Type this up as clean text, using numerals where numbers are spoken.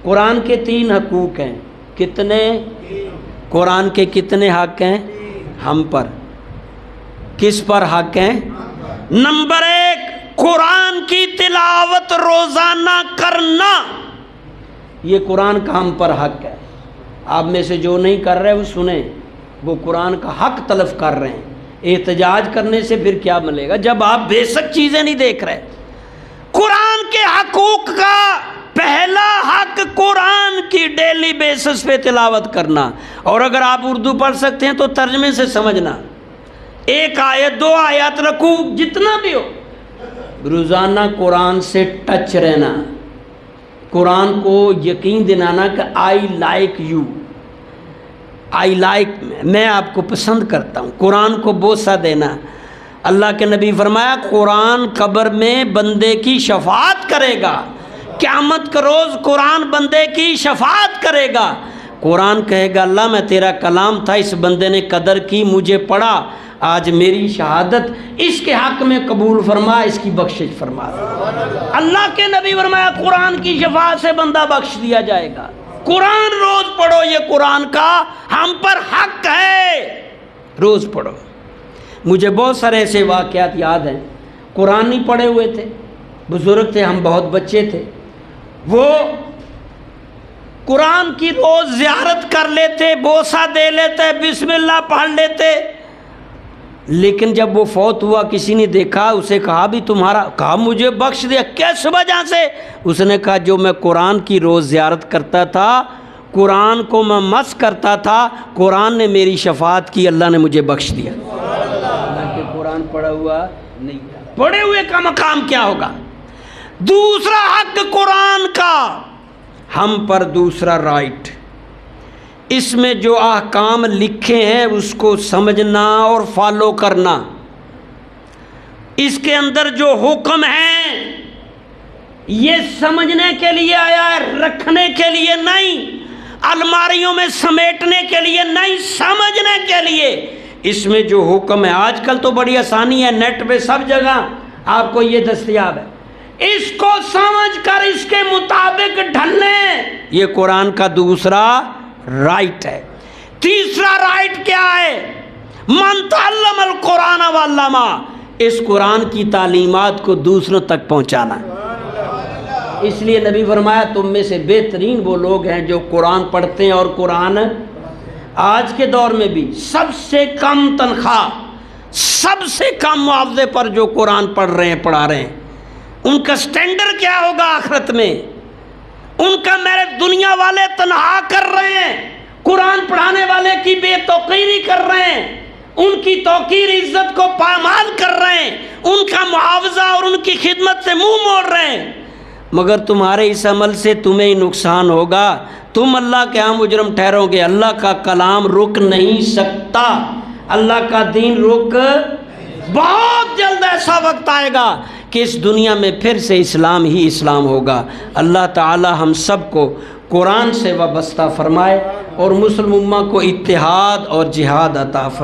قرآن کے 3 حقوق ہیں. کتنے؟ قرآن کے کتنے حق ہیں ہم پر؟ کس پر حق ہیں؟ نمبر 1، قرآن کی تلاوت روزانہ کرنا، یہ قرآن کا ہم پر حق ہے. آپ میں سے جو نہیں کر رہے وہ سنیں، وہ قرآن کا حق تلف کر رہے ہیں. احتجاج کرنے سے پھر کیا ملے گا جب آپ بیسک چیزیں نہیں دیکھ رہے. قرآن کے حقوق کا پہلا حق قرآن کی ڈیلی بیسس پہ تلاوت کرنا، اور اگر آپ اردو پڑھ سکتے ہیں تو ترجمے سے سمجھنا. 1 آیت 2 آیات رکوع جتنا بھی ہو، روزانہ قرآن سے ٹچ رہنا، قرآن کو یقین دلانا کہ I like you, I like میں آپ کو پسند کرتا ہوں. قرآن کو بوسہ دینا. اللہ کے نبی فرمایا قرآن قبر میں بندے کی شفاعت کرے گا، قیامت کا روز قرآن بندے کی شفاعت کرے گا. قرآن کہے گا اللہ میں تیرا کلام تھا، اس بندے نے قدر کی، مجھے پڑھا، آج میری شہادت اس کے حق میں قبول فرما، اس کی بخشش فرما. اللہ کے نبی فرمایا قرآن کی شفاعت سے بندہ بخش دیا جائے گا. قرآن روز پڑھو، یہ قرآن کا ہم پر حق ہے، روز پڑھو. مجھے بہت سارے ایسے واقعات یاد ہیں، قرآن نہیں پڑھے ہوئے تھے، بزرگ تھے، ہم بہت بچے تھے، وہ قرآن کی روز زیارت کر لیتے، بوسہ دے لیتے، بسم اللہ پڑھ لیتے. لیکن جب وہ فوت ہوا کسی نے دیکھا، اسے کہا بھی تمہارا، کہا مجھے بخش دیا. کس وجہ سے؟ اس نے کہا جو میں قرآن کی روز زیارت کرتا تھا، قرآن کو میں مس کرتا تھا، قرآن نے میری شفاعت کی، اللہ نے مجھے بخش دیا. حالانکہ قرآن پڑھا ہوا نہیں تھا. پڑھے ہوئے کا مقام کیا ہوگا؟ دوسرا حق قرآن کا ہم پر، دوسرا رائٹ، اس میں جو احکام لکھے ہیں اس کو سمجھنا اور فالو کرنا. اس کے اندر جو حکم ہیں یہ سمجھنے کے لیے آیا ہے، رکھنے کے لیے نہیں، الماریوں میں سمیٹنے کے لیے نہیں، سمجھنے کے لیے. اس میں جو حکم ہے، آج کل تو بڑی آسانی ہے، نیٹ پہ سب جگہ آپ کو یہ دستیاب ہے، اس کو سمجھ کر اس کے مطابق ڈھلیں، یہ قرآن کا دوسرا رائٹ ہے. تیسرا رائٹ کیا ہے؟ من تعلم القرآن وعلمہ، اس قرآن کی تعلیمات کو دوسروں تک پہنچانا. اس لیے نبی فرمایا تم میں سے بہترین وہ لوگ ہیں جو قرآن پڑھتے ہیں، اور قرآن آج کے دور میں بھی سب سے کم تنخواہ، سب سے کم معاوضے پر جو قرآن پڑھ رہے ہیں، پڑھا رہے ہیں. ان کا سٹینڈرڈ کیا ہوگا آخرت میں؟ ان کا میرے دنیا والے تنہا کر رہے ہیں، قرآن پڑھانے والے کی بے توقیری کر رہے ہیں، ان کی توقیر عزت کو پامال کر رہے ہیں، ان کا معاوضہ اور ان کی خدمت سے منہ موڑ رہے ہیں. مگر تمہارے اس عمل سے تمہیں ہی نقصان ہوگا، تم اللہ کے ہاں مجرم ٹھہرو گے. اللہ کا کلام رک نہیں سکتا، اللہ کا دین رک. بہت جلد ایسا وقت آئے گا کہ اس دنیا میں پھر سے اسلام ہی اسلام ہوگا. اللہ تعالی ہم سب کو قرآن سے وابستہ فرمائے اور مسلم امہ کو اتحاد اور جہاد عطا فرمائے.